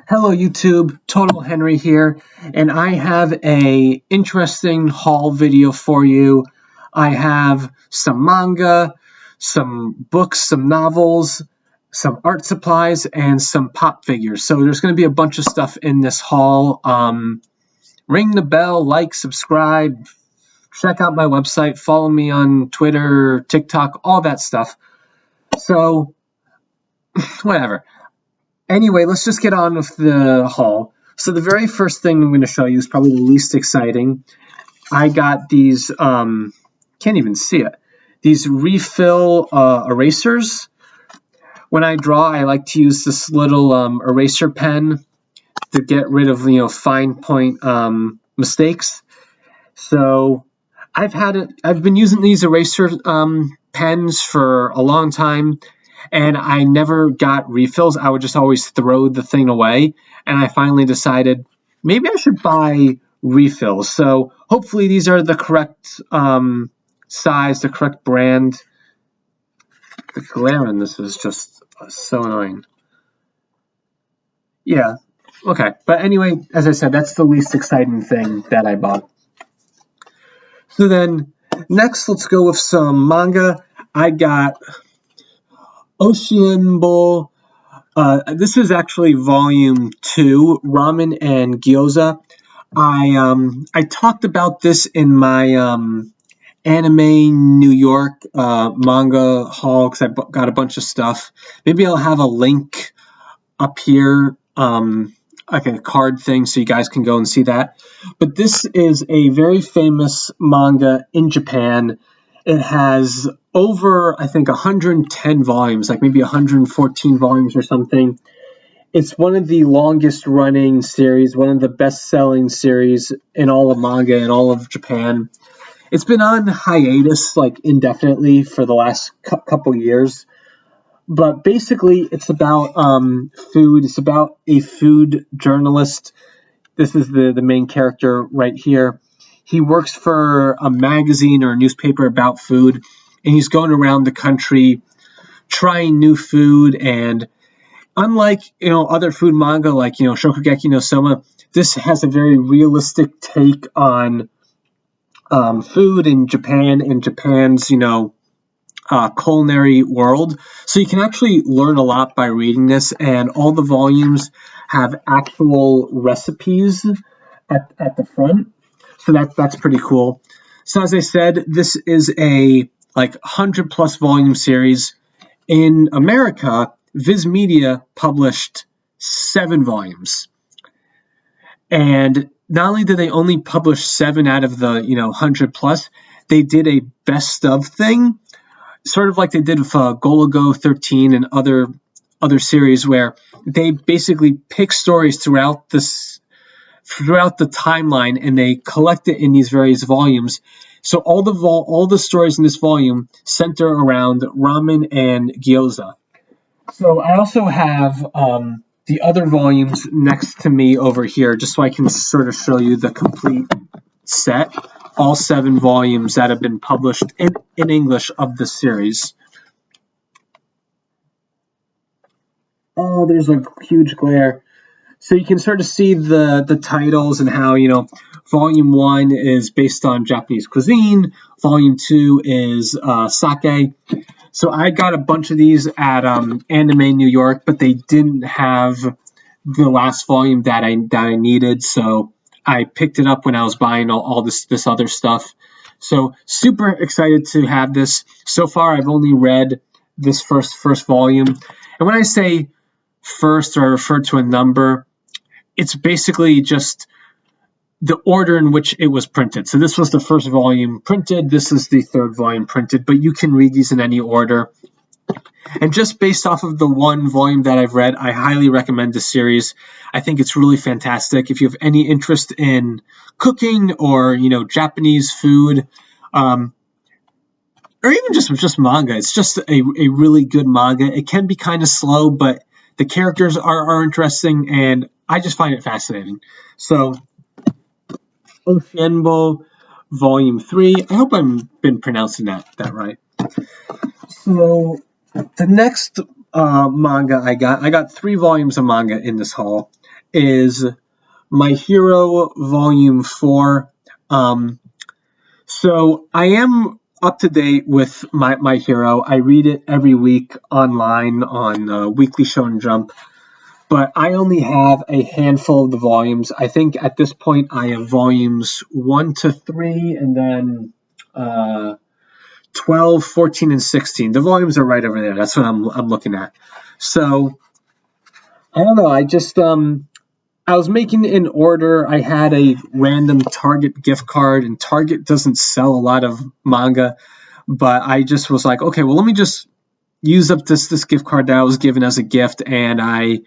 Hello YouTube, Totalhenry here, and I have a interesting haul video for you. I have some manga, some books, some novels, some art supplies, and some pop figures. So there's going to be a bunch of stuff in this haul. Ring the bell, like, subscribe, check out my website, follow me on Twitter, TikTok, all that stuff. So, whatever. Anyway, let's just get on with the haul. So the very first thing I'm going to show you is probably the least exciting. I got these, can't even see it, these refill erasers. When I draw, I like to use this little eraser pen to get rid of, fine point mistakes. So I've been using these eraser pens for a long time. And I never got refills. I would just always throw the thing away. And I finally decided maybe I should buy refills. So hopefully these are the correct size, the correct brand. The glare on this is just so annoying. Yeah, okay. But anyway, as I said, that's the least exciting thing that I bought. So then next, let's go with some manga. I got Oshinbo. This is actually volume 2, Ramen and Gyoza. I talked about this in my Anime New York manga haul because I got a bunch of stuff. Maybe I'll have a link up here, like a card thing, so you guys can go and see that. But this is a very famous manga in Japan. It has over, I think, 110 volumes, like maybe 114 volumes or something. It's one of the longest running series, one of the best selling series in all of manga in all of Japan. It's been on hiatus like indefinitely for the last couple years. But basically, it's about food. It's about a food journalist. This is the main character right here. He works for a magazine or a newspaper about food, and he's going around the country trying new food. And unlike other food manga like Shokugeki no Soma, this has a very realistic take on food in Japan and Japan's culinary world. So you can actually learn a lot by reading this, and all the volumes have actual recipes at the front. So that's pretty cool. So as I said, this is a 100+ volume series. In America, Viz Media published 7 volumes. And not only did they only publish 7 out of the 100+, they did a best of thing, sort of like they did with Golago 13 and other series, where they basically pick stories throughout the timeline, and they collect it in these various volumes. So all the stories in this volume center around ramen and gyoza. So I also have the other volumes next to me over here, just so I can sort of show you the complete set, all 7 volumes that have been published in English of this series. Oh, there's a huge glare. So you can sort of see the titles and how, Volume 1 is based on Japanese cuisine. Volume 2 is sake. So I got a bunch of these at Anime New York, but they didn't have the last volume that I needed. So I picked it up when I was buying all this other stuff. So super excited to have this. So far, I've only read this first volume. And when I say first, or I refer to a number, it's basically just the order in which it was printed. So this was the first volume printed. This is the 3rd volume printed, but you can read these in any order. And just based off of the 1 volume that I've read, I highly recommend this series. I think it's really fantastic. If you have any interest in cooking or, Japanese food, or even just manga, it's just a really good manga. It can be kind of slow, but the characters are interesting, and I just find it fascinating. So, Oshinbo, Volume 3. I hope I've been pronouncing that right. So, the next manga I got 3 volumes of manga in this haul. is My Hero Volume 4. So I am up to date with My Hero. I read it every week online on Weekly Shonen Jump, but I only have a handful of the volumes. I think at this point I have volumes 1 to 3, and then 12, 14, and 16. The volumes are right over there. That's what I'm looking at. So I don't know. I was making an order. I had a random Target gift card, and Target doesn't sell a lot of manga, but I just was like, okay, well, let me just use up this gift card that I was given as a gift, and I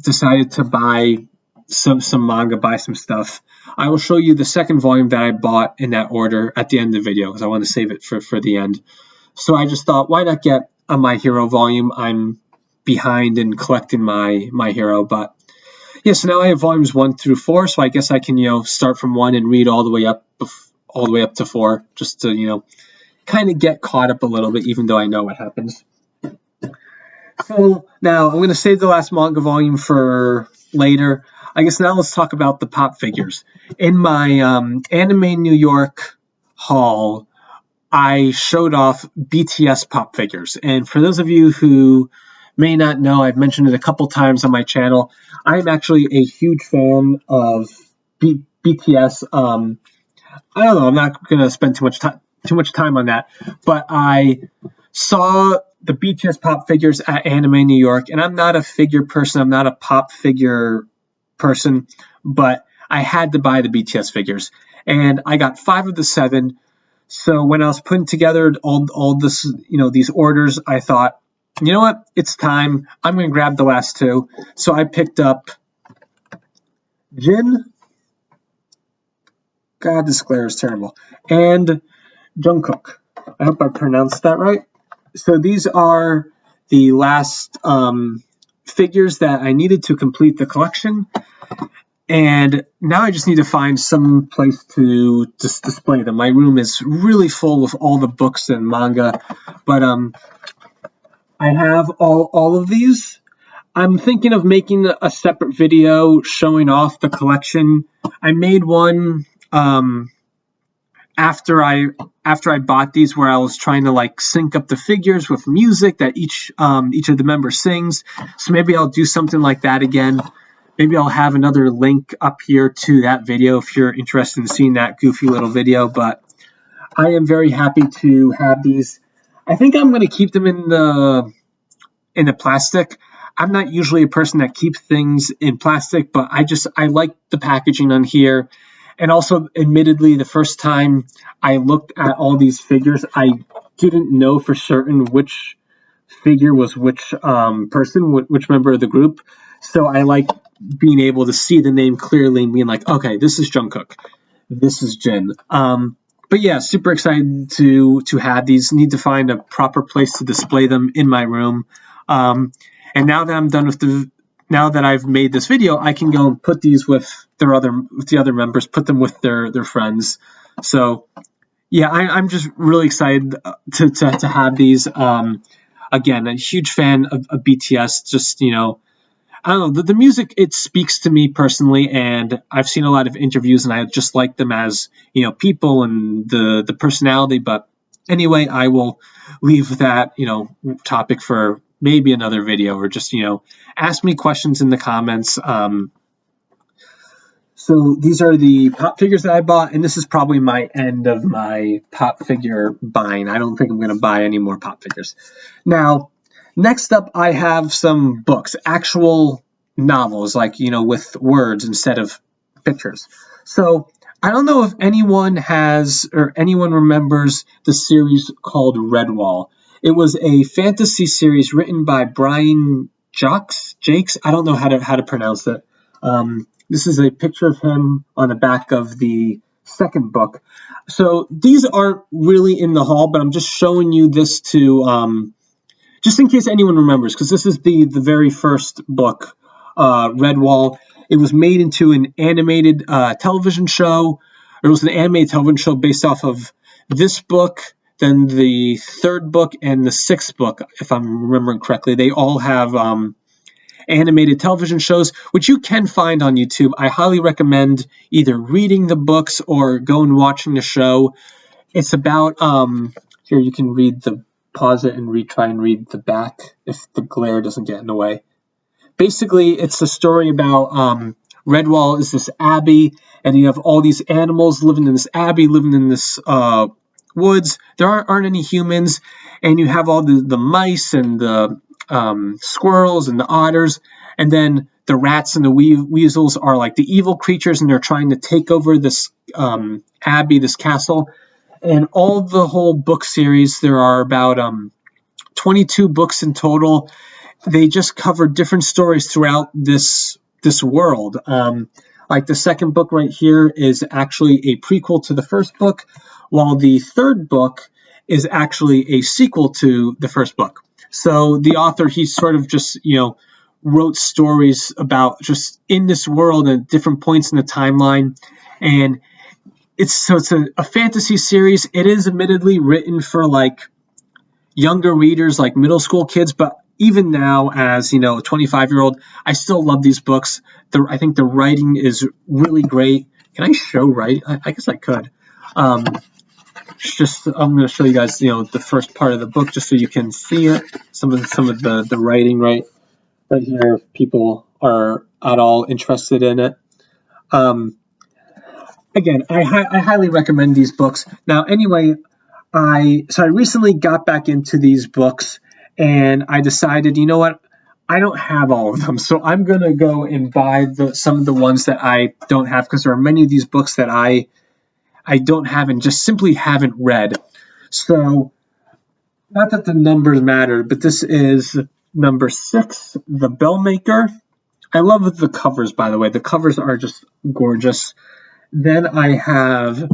decided to buy some manga, buy some stuff. I will show you the second volume that I bought in that order at the end of the video, because I want to save it for the end. So I just thought, why not get a My Hero volume? I'm behind in collecting my Hero, but yeah, so now I have volumes 1 through 4, so I guess I can, start from 1 and read all the way up to 4, just to, kind of get caught up a little bit, even though I know what happens. So now I'm going to save the last manga volume for later. I guess now let's talk about the pop figures. In my Anime New York haul, I showed off BTS Pop Figures, and for those of you who may not know, I've mentioned it a couple times on my channel. I'm actually a huge fan of BTS. I don't know. I'm not going to spend too much time on that, but I saw the BTS Pop Figures at Anime New York, and I'm not a figure person. I'm not a pop figure person, but I had to buy the BTS figures, and I got 5 of the 7. So when I was putting together all this, these orders, I thought, you know what? It's time. I'm going to grab the last 2. So I picked up Jin. God, this glare is terrible. And Jungkook. I hope I pronounced that right. So these are the last figures that I needed to complete the collection. And now I just need to find some place to just display them. My room is really full with all the books and manga. But I have all of these. I'm thinking of making a separate video showing off the collection. I made one after I bought these, where I was trying to sync up the figures with music that each of the members sings. So maybe I'll do something like that again. Maybe I'll have another link up here to that video if you're interested in seeing that goofy little video. But I am very happy to have these. I think I'm going to keep them in the plastic. I'm not usually a person that keeps things in plastic, but I like the packaging on here. And also, admittedly, the first time I looked at all these figures, I didn't know for certain which figure was which person, which member of the group. So I like being able to see the name clearly and being like, okay, this is Jungkook, this is Jin. But yeah, super excited to have these. Need to find a proper place to display them in my room. And now that I'm done now that I've made this video, I can go and put these with the other members, put them with their friends. So yeah, I'm just really excited to have these. Again, a huge fan of BTS. Just I don't know, the music, it speaks to me personally, and I've seen a lot of interviews, and I just like them as people and the personality. But anyway, I will leave that topic for maybe another video, or just ask me questions in the comments. So these are the pop figures that I bought, and this is probably my end of my pop figure buying. I don't think I'm going to buy any more pop figures. Now, next up, I have some books, actual novels, with words instead of pictures. So I don't know if anyone has or anyone remembers the series called Redwall. It was a fantasy series written by Brian Jakes. I don't know how to pronounce it. This is a picture of him on the back of the second book. So these aren't really in the haul, but I'm just showing you this to just in case anyone remembers, because this is the very first book, Redwall. It was made into an animated television show. It was an animated television show based off of this book, then the third book, and the sixth book, if I'm remembering correctly. They all have animated television shows, which you can find on YouTube. I highly recommend either reading the books or going and watching the show. It's about, here you can pause it and try and read the back if the glare doesn't get in the way. Basically, it's a story about Redwall is this abbey, and you have all these animals living in this abbey, living in this woods. There aren't any humans, and you have all the mice and the squirrels and the otters, and then the rats and the weasels are like the evil creatures, and they're trying to take over this abbey, this castle. And all the whole book series, there are about 22 books in total. They just cover different stories throughout this world. Like the second book right here is actually a prequel to the first book, while the third book is actually a sequel to the first book. So the author, he sort of just, wrote stories about just in this world at different points in the timeline. And it's a fantasy series. It is admittedly written for like younger readers, like middle school kids, but even now, as a 25-year-old, I still love these books. I think the writing is really great. Can I show writing? I guess I could. I'm going to show you guys, the first part of the book, just so you can see it. Some of the writing right here, if people are at all interested in it. Again, I highly recommend these books. Now, anyway, I recently got back into these books, and I decided, you know what, I don't have all of them, so I'm going to go and buy some of the ones that I don't have, because there are many of these books that I don't have and just simply haven't read. So, not that the numbers matter, but this is number 6, The Bellmaker. I love the covers, by the way. The covers are just gorgeous. Then I have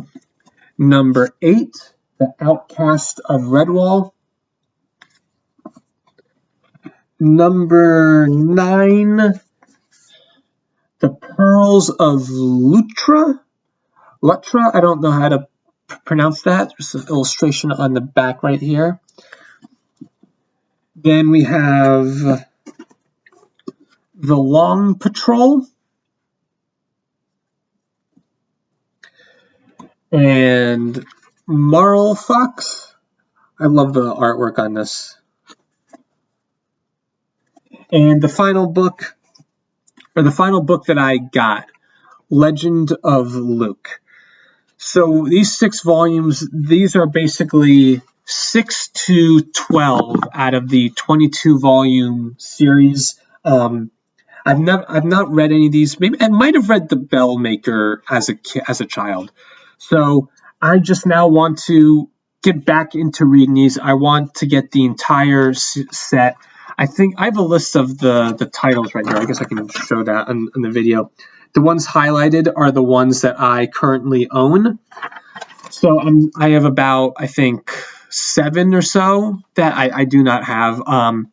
number 8, The Outcast of Redwall. Number 9, The Pearls of Lutra. I don't know how to pronounce that. There's an illustration on the back right here. Then we have The Long Patrol. And Marl Fox. I love the artwork on this. And the final book that I got, Legend of Luke. So these 6 volumes, these are basically 6 to 12 out of the 22 volume series. I've not read any of these. Maybe I might have read The Bellmaker as a child. So I just now want to get back into reading these. I want to get the entire set. I think I have a list of the titles right here. I guess I can show that on the video. The ones highlighted are the ones that I currently own. So I have about, I think, 7 or so that I do not have. But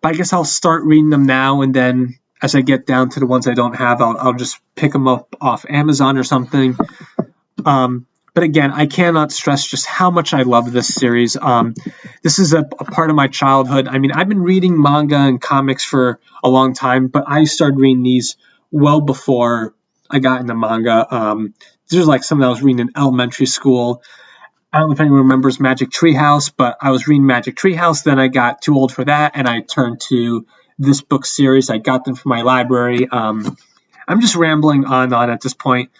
I guess I'll start reading them now, and then as I get down to the ones I don't have, I'll just pick them up off Amazon or something. But again, I cannot stress just how much I love this series. This is a part of my childhood. I mean, I've been reading manga and comics for a long time, but I started reading these well before I got into manga. There's like something I was reading in elementary school. I don't know if anyone remembers Magic Treehouse, but I was reading Magic Treehouse. Then I got too old for that, and I turned to this book series. I got them from my library. I'm just rambling on at this point.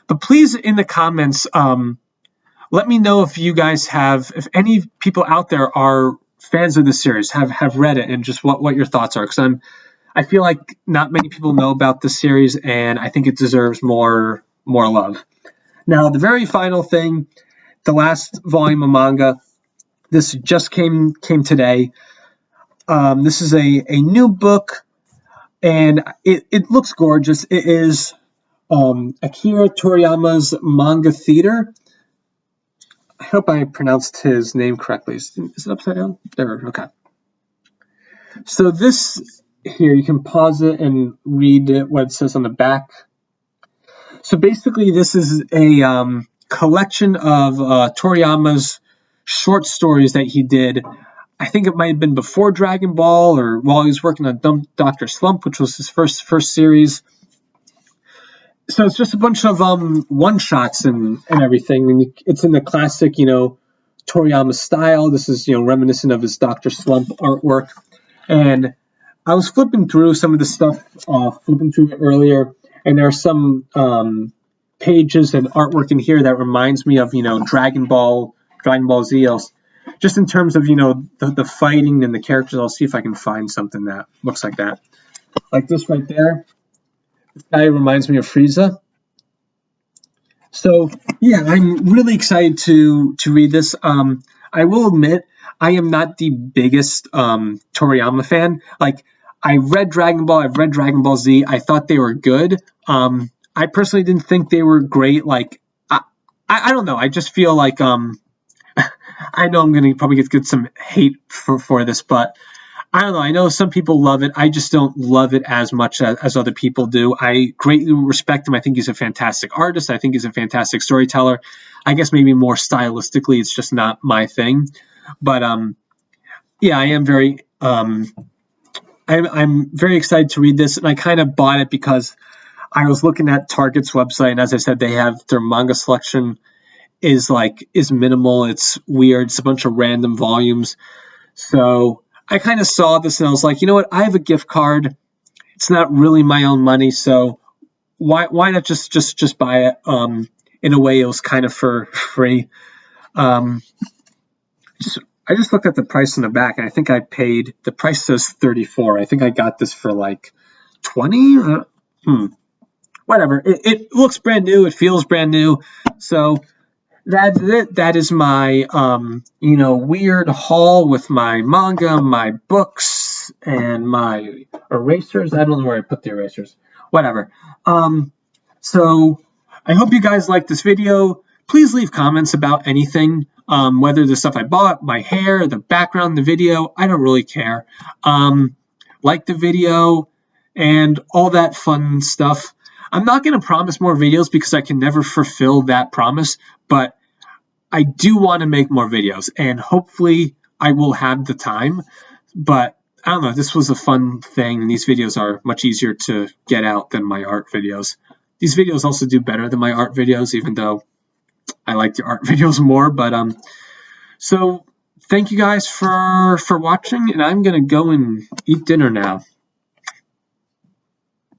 But please, in the comments, let me know if you guys if any people out there are fans of this series, have read it, and just what your thoughts are. Because I feel like not many people know about this series, and I think it deserves more love. Now, the very final thing, the last volume of manga, this just came today. This is a new book, and it looks gorgeous. It is Akira Toriyama's Manga Theater. I hope I pronounced his name correctly. Is it upside down? There, okay. So this here, you can pause it and read what it says on the back. So basically, this is a collection of Toriyama's short stories that he did. I think it might have been before Dragon Ball or while he was working on Dr. Slump, which was his first series. So it's just a bunch of one-shots and everything. And it's in the classic, Toriyama style. This is, reminiscent of his Dr. Slump artwork. And I was flipping through some of the stuff, flipping through it earlier, and there are some pages and artwork in here that reminds me of, Dragon Ball Z. Just in terms of, the fighting and the characters. I'll see if I can find something that looks like that. Like this right there. This guy reminds me of Frieza. So, yeah, I'm really excited to read this. I will admit, I am not the biggest Toriyama fan. Like, I read Dragon Ball, I've read Dragon Ball Z. I thought they were good. I personally didn't think they were great. Like, I don't know. I just feel like I know I'm going to probably get some hate for this, but I don't know. I know some people love it. I just don't love it as much as other people do. I greatly respect him. I think he's a fantastic artist. I think he's a fantastic storyteller. I guess maybe more stylistically, it's just not my thing. But yeah, I am very I'm very excited to read this, and I kind of bought it because I was looking at Target's website, and as I said, they have their manga selection is minimal. It's weird. It's a bunch of random volumes. So I kind of saw this and I was like, you know what? I have a gift card. It's not really my own money, so why not just buy it? In a way, it was kind of for free. I just looked at the price on the back, and I think I paid. The price says $34. I think I got this for like $20. Whatever. It looks brand new. It feels brand new. So that's it. That is my weird haul with my manga, my books, and my erasers. I don't know where I put the erasers. Whatever. So I hope you guys like this video. Please leave comments about anything, whether the stuff I bought, my hair, the background, the video. I don't really care. Like the video and all that fun stuff. I'm not going to promise more videos because I can never fulfill that promise, but I do want to make more videos, and hopefully I will have the time. But I don't know, this was a fun thing, and these videos are much easier to get out than my art videos. These videos also do better than my art videos, even though I like the art videos more. But so thank you guys for watching, and I'm going to go and eat dinner now.